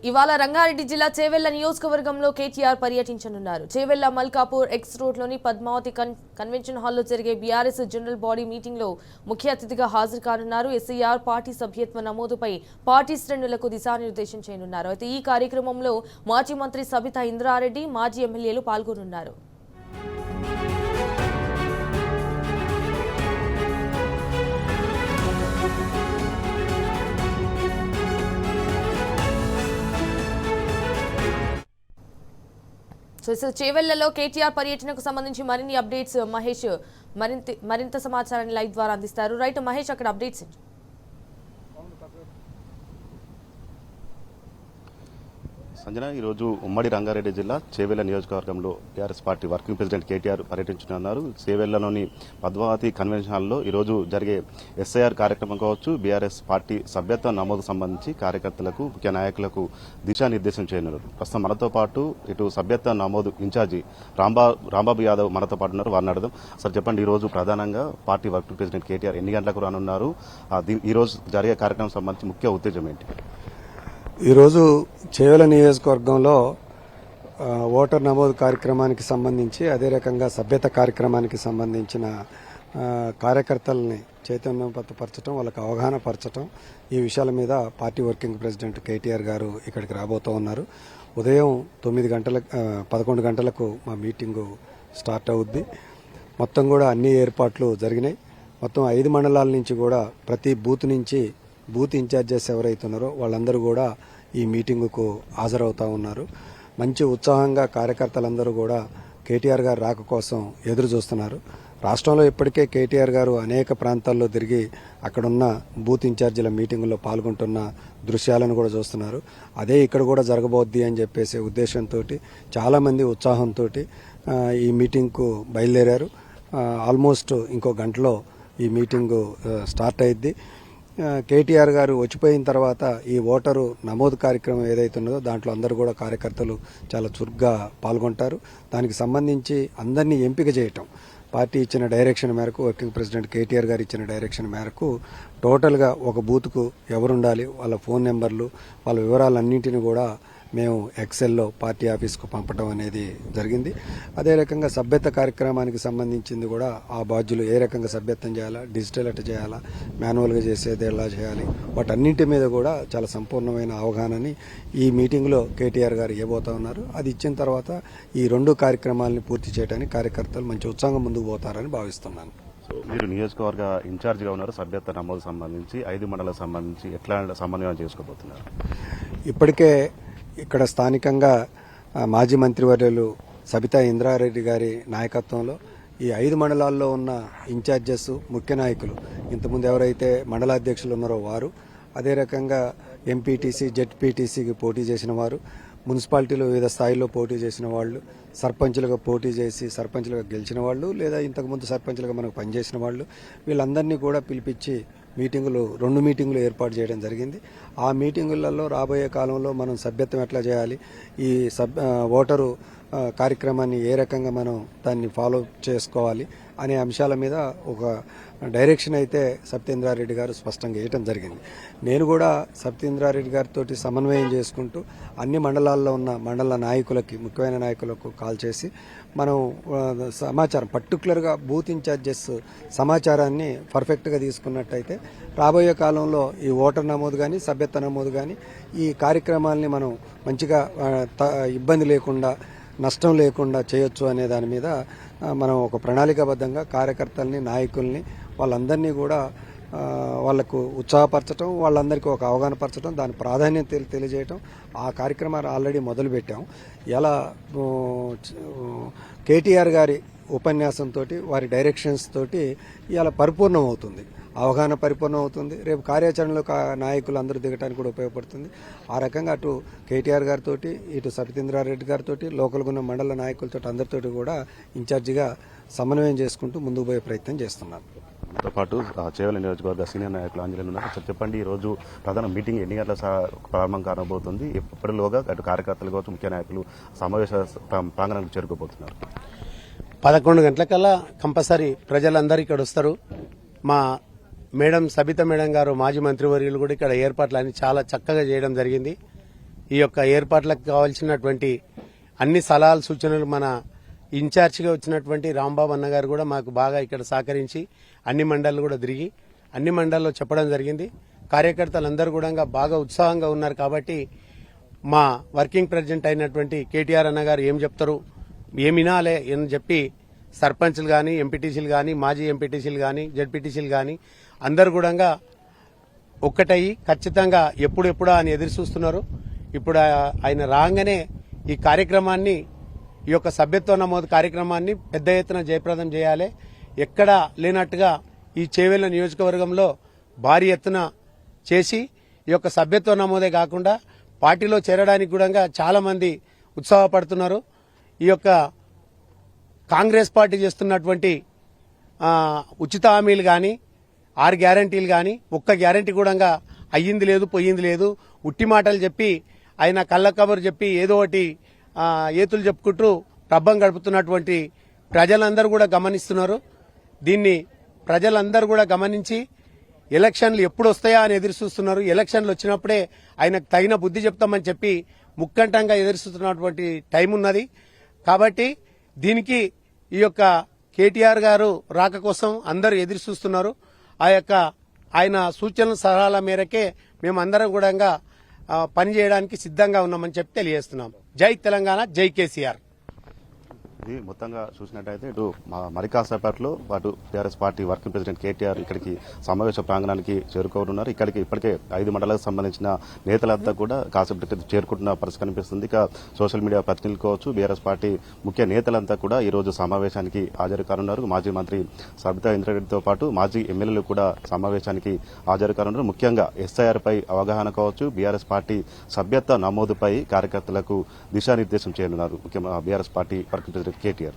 ఇవాళ రంగారెడ్డి జిల్లా చేవెళ్ల నియోజకవర్గంలో కేటీఆర్ పర్యటించనున్నారు. చేవెళ్ల మల్కాపూర్ ఎక్స్ రోడ్లోని పద్మావతి కన్వెన్షన్ హాల్లో జరిగే బీఆర్ఎస్ జనరల్ బాడీ మీటింగ్లో ముఖ్య అతిథిగా హాజరు కానున్నారు. ఎస్ఐఆర్ పార్టీ సభ్యత్వ నమోదుపై పార్టీ శ్రేణులకు దిశానిర్దేశం చేయనున్నారు. అయితే ఈ కార్యక్రమంలో మాజీ మంత్రి సబితా ఇంద్రారెడ్డి, మాజీ ఎమ్మెల్యేలు పాల్గొనున్నారు. చేవెళ్లలో కేటీఆర్ పర్యటనకు సంబంధించి మరిన్ని అప్డేట్స్ మహేష్ మరింత సమాచారాన్ని లైవ్ ద్వారా అందిస్తారు. రైట్ మహేష్, అక్కడ అప్డేట్స్ సంజన, ఈరోజు ఉమ్మడి రంగారెడ్డి జిల్లా చేవెళ్ల నియోజకవర్గంలో TRS party working president KTR పర్యటించనున్నారు. చేవెళ్లలోని పద్మావతి కన్వెన్షన్ హాల్లో ఈరోజు జరిగే ఎస్ఐఆర్ కార్యక్రమం కావచ్చు, బీఆర్ఎస్ పార్టీ సభ్యత్వ నమోదు సంబంధించి కార్యకర్తలకు, ముఖ్య నాయకులకు దిశానిర్దేశం చేయనున్నారు. ప్రస్తుతం మనతో పాటు ఇటు సభ్యత్వ నమోదు ఇన్ఛార్జి రాంబాబు యాదవ్ మనతో పాటు ఉన్నారు. వారిని అడదాం. సార్ చెప్పండి, ఈరోజు ప్రధానంగా పార్టీ వర్కింగ్ ప్రెసిడెంట్ కేటీఆర్ ఎన్ని గంటలకు రానున్నారు? ఈరోజు జరిగే కార్యక్రమం సంబంధించి ముఖ్య ఉద్దేశం ఏంటి? ఈరోజు చేవెళ్ల నియోజకవర్గంలో ఓటర్ నమోదు కార్యక్రమానికి సంబంధించి, అదే రకంగా సభ్యత కార్యక్రమానికి సంబంధించిన కార్యకర్తలని చైతన్యపరచడం, వాళ్ళకి అవగాహన పరచడం, ఈ విషయాల మీద పార్టీ వర్కింగ్ ప్రెసిడెంట్ కేటీఆర్ గారు ఇక్కడికి రాబోతూ ఉన్నారు. ఉదయం 11 గంటలకు మా మీటింగు స్టార్ట్ అవుద్ది. మొత్తం కూడా అన్ని ఏర్పాట్లు జరిగినాయి. మొత్తం 5 మండలాల నుంచి కూడా ప్రతి బూత్ నుంచి బూత్ ఇన్ఛార్జెస్ ఎవరైతున్నారో వాళ్ళందరూ కూడా ఈ మీటింగుకు హాజరవుతా ఉన్నారు. మంచి ఉత్సాహంగా కార్యకర్తలందరూ కూడా కేటీఆర్ గారు రాక కోసం ఎదురు చూస్తున్నారు. రాష్ట్రంలో ఇప్పటికే కేటీఆర్ గారు అనేక ప్రాంతాల్లో తిరిగి అక్కడున్న బూత్ ఇన్ఛార్జీల మీటింగుల్లో పాల్గొంటున్న దృశ్యాలను కూడా చూస్తున్నారు. అదే ఇక్కడ కూడా జరగబోద్ది అని చెప్పేసి ఉద్దేశంతో చాలామంది ఉత్సాహంతో ఈ మీటింగ్కు బయలుదేరారు. ఆల్మోస్ట్ ఇంకో గంటలో ఈ మీటింగు స్టార్ట్ అయ్యిద్ది. కేటీఆర్ గారు వచ్చిపోయిన తర్వాత ఈ ఓటరు నమోదు కార్యక్రమం ఏదైతే ఉన్నదో దాంట్లో అందరూ కూడా కార్యకర్తలు చాలా చురుగ్గా పాల్గొంటారు. దానికి సంబంధించి అందరినీ ఎంపిక చేయటం, పార్టీ ఇచ్చిన డైరెక్షన్ మేరకు, వర్కింగ్ ప్రెసిడెంట్ కేటీఆర్ గారు ఇచ్చిన డైరెక్షన్ మేరకు టోటల్గా ఒక బూత్కు ఎవరుండాలి, వాళ్ళ ఫోన్ నెంబర్లు, వాళ్ళ వివరాలన్నింటినీ కూడా మేము ఎక్సెల్లో పార్టీ ఆఫీస్కు పంపడం అనేది జరిగింది. అదే రకంగా సభ్యత కార్యక్రమానికి సంబంధించింది కూడా ఆ బాధ్యులు ఏ రకంగా సభ్యత్వం చేయాలా, డిజిటల్ ఎట్లా చేయాలా, మాన్యువల్గా చేసేది ఎలా చేయాలి, వాటన్నింటి మీద కూడా చాలా సంపూర్ణమైన అవగాహనని ఈ మీటింగ్లో కేటీఆర్ గారు ఇవ్వబోతా ఉన్నారు. అది ఇచ్చిన తర్వాత ఈ 2 కార్యక్రమాలని పూర్తి చేయడానికి కార్యకర్తలు మంచి ఉత్సాహంగా ముందుకు పోతారని భావిస్తున్నాను. మీరు నియోజకవర్గ ఇన్ఛార్జిగా ఉన్నారు. సభ్యత్వ నమోదు సంబంధించి 5 మండలాలకు సంబంధించి ఎట్లా సమన్వయం చేసుకోబోతున్నారు? ఇప్పటికే ఇక్కడ స్థానికంగా మాజీ మంత్రివర్యులు సబితా ఇంద్రారెడ్డి గారి నాయకత్వంలో ఈ 5 మండలాల్లో ఉన్న ఇన్ఛార్జెస్, ముఖ్య నాయకులు, ఇంతకుముందు ఎవరైతే మండలాధ్యక్షులు ఉన్నారో వారు, అదే రకంగా ఎంపీటీసీ, జెడ్పీటీసీకి పోటీ చేసిన వారు, మున్సిపాలిటీలో వివిధ స్థాయిల్లో పోటీ చేసిన వాళ్ళు, సర్పంచులుగా పోటీ చేసి సర్పంచులుగా గెలిచిన వాళ్ళు, లేదా ఇంతకుముందు సర్పంచులుగా మనకు పనిచేసిన వాళ్ళు, వీళ్ళందరినీ కూడా పిలిపించి 2 మీటింగులు ఏర్పాటు చేయడం జరిగింది. ఆ మీటింగులలో రాబోయే కాలంలో మనం సభ్యత్వం ఎట్లా చేయాలి, ఈ ఓటరు కార్యక్రమాన్ని ఏ రకంగా మనం దాన్ని ఫాలో చేసుకోవాలి అనే అంశాల మీద ఒక డైరెక్షన్ అయితే సత్యేంద్రారెడ్డి గారు స్పష్టంగా వేయటం జరిగింది. నేను కూడా సత్యేంద్రారెడ్డి గారితో సమన్వయం చేసుకుంటూ అన్ని మండలాల్లో ఉన్న మండల నాయకులకి, ముఖ్యమైన నాయకులకు కాల్ చేసి మనం సమాచారం, పర్టికులర్గా బూత్ ఇన్ఛార్జెస్ సమాచారాన్ని పర్ఫెక్ట్గా తీసుకున్నట్టయితే రాబోయే కాలంలో ఈ ఓటర్ నమోదు కానీ, సభ్యత్వ నమోదు కానీ, ఈ కార్యక్రమాలని మనం మంచిగా ఇబ్బంది లేకుండా, నష్టం లేకుండా చేయొచ్చు అనే దాని మీద మనం ఒక ప్రణాళికాబద్ధంగా కార్యకర్తల్ని, నాయకుల్ని, వాళ్ళందరినీ కూడా వాళ్లకు ఉత్సాహపరచడం, వాళ్ళందరికీ ఒక అవగాహన పరచడం, దాని ప్రాధాన్యత తెలియజేయటం, ఆ కార్యక్రమాలు ఆల్రెడీ మొదలుపెట్టాం. ఎలా కేటీఆర్ గారి ఉపన్యాసంతో, వారి డైరెక్షన్స్ తోటి ఇలా పరిపూర్ణం అవుతుంది, అవగాహన పరిపూర్ణం అవుతుంది. రేపు కార్యాచరణలో నాయకులు అందరూ దిగడానికి కూడా ఉపయోగపడుతుంది. ఆ రకంగా అటు కేటీఆర్ గారితో, ఇటు సబితేంద్రారెడ్డి గారితో, లోకల్గా ఉన్న మండల నాయకులతో అందరితో కూడా ఇన్ఛార్జిగా సమన్వయం చేసుకుంటూ ముందుకు పోయే ప్రయత్నం చేస్తున్నాను. తో పాటు చేవెళ్ల నియోజకవర్గ సీనియర్ నాయకులు ఆంజనేయులు ఉన్నారు. చెప్పండి, ఈ రోజు ప్రధాన మీటింగ్ ఎన్ని గంటల ప్రారంభం కానబోతుంది? ఎప్పటిలోగా అటు కార్యకర్తలు కావచ్చు, ముఖ్య నాయకులు సమావేశ ప్రాంగణానికి చేరుకోబోతున్నారు? 11 గంటలకల్లా కంపల్సరీ ప్రజలందరూ ఇక్కడ వస్తారు. మా మేడం సబిత మేడం గారు, మాజీ మంత్రివర్యులు కూడా ఇక్కడ ఏర్పాట్లన్నీ చాలా చక్కగా చేయడం జరిగింది. ఈ యొక్క ఏర్పాట్లకు కావాల్సినటువంటి అన్ని సలహాలు సూచనలు మన ఇన్ఛార్జిగా వచ్చినటువంటి రాంబాబు అన్న గారు కూడా మాకు బాగా ఇక్కడ సహకరించి అన్ని మండళ్ళు కూడా తిరిగి అన్ని మండల్లో చెప్పడం జరిగింది. కార్యకర్తలందరూ కూడా బాగా ఉత్సాహంగా ఉన్నారు కాబట్టి మా వర్కింగ్ ప్రెసిడెంట్ అయినటువంటి కేటీఆర్ అన్న గారు ఏం చెప్తారు ఏం వినాలే అని చెప్పి సర్పంచ్లు కానీ ఎంపీటీసీలు కానీ మాజీ ఎంపీటీసీలు కానీ జడ్పీటీసీలు కానీ అందరు కూడా ఒక్కటయ్యి ఖచ్చితంగా ఎప్పుడెప్పుడా అని ఎదురు చూస్తున్నారు. ఇప్పుడు ఆయన రాగానే ఈ కార్యక్రమాన్ని ఈ యొక్క సభ్యత్వ నమోదు కార్యక్రమాన్ని పెద్ద ఎత్తున జయప్రదం చేయాలి. ఎక్కడా లేనట్టుగా ఈ చేవెళ్ల నియోజకవర్గంలో భారీ ఎత్తున చేసి ఈ యొక్క సభ్యత్వ నమోదే కాకుండా పార్టీలో చేరడానికి కూడా చాలా మంది ఉత్సాహపడుతున్నారు. ఈ యొక్క కాంగ్రెస్ పార్టీ చేస్తున్నటువంటి ఉచిత హామీలు కానీ 6 గ్యారంటీలు కానీ ఒక్క గ్యారంటీ కూడా అయ్యింది లేదు పోయింది లేదు ఉట్టి మాటలు చెప్పి ఆయన కళ్ళ కబురు చెప్పి ఏదో ఒకటి ఏతులు చెప్పుకుంటూ ప్రబ్బం గడుపుతున్నటువంటి ప్రజలందరూ కూడా గమనిస్తున్నారు. దీన్ని ప్రజలందరూ కూడా గమనించి ఎలక్షన్లు ఎప్పుడు వస్తాయా అని ఎదురు చూస్తున్నారు. ఎలక్షన్లు వచ్చినప్పుడే ఆయనకు తగిన బుద్ధి చెప్తామని చెప్పి ముక్కంటంగా ఎదురు చూస్తున్నటువంటి టైం ఉన్నది. కాబట్టి దీనికి ఈ యొక్క కేటీఆర్ గారు రాక కోసం అందరూ ఎదురు చూస్తున్నారు. ఆయన సూచనల సలహాల మేరకే మేమందరం కూడా పనిచేయడానికి సిద్ధంగా ఉన్నామని చెప్పి తెలియజేస్తున్నాం. జై తెలంగాణ, జై కేసీఆర్. ఇది మొత్తంగా చూసినట్టయితే ఇటు మరికాసేపట్లో అటు TRS party working president KTR ఇక్కడికి సమావేశ ప్రాంగణానికి చేరుకోనున్నారు. ఇక్కడికి ఇప్పటికే 5 మండలాలకు సంబంధించిన నేతలంతా కూడా కాసేపటికి చేరుకుంటున్న పరిస్థితి కనిపిస్తుంది. ఇక సోషల్ మీడియా ప్రతినిధులు కావచ్చు, బీఆర్ఎస్ పార్టీ ముఖ్య నేతలంతా కూడా ఈ రోజు సమావేశానికి హాజరు కానున్నారు. మాజీ మంత్రి సబితా ఇంద్రారెడ్డితో పాటు మాజీ ఎమ్మెల్యేలు కూడా సమావేశానికి హాజరు కానున్నారు. ముఖ్యంగా ఎస్ఐఆర్ పై అవగాహన కావచ్చు, బీఆర్ఎస్ పార్టీ సభ్యత్వ నమోదుపై కార్యకర్తలకు దిశానిర్దేశం చేయనున్నారు ముఖ్యంగా BRS party working president KTR.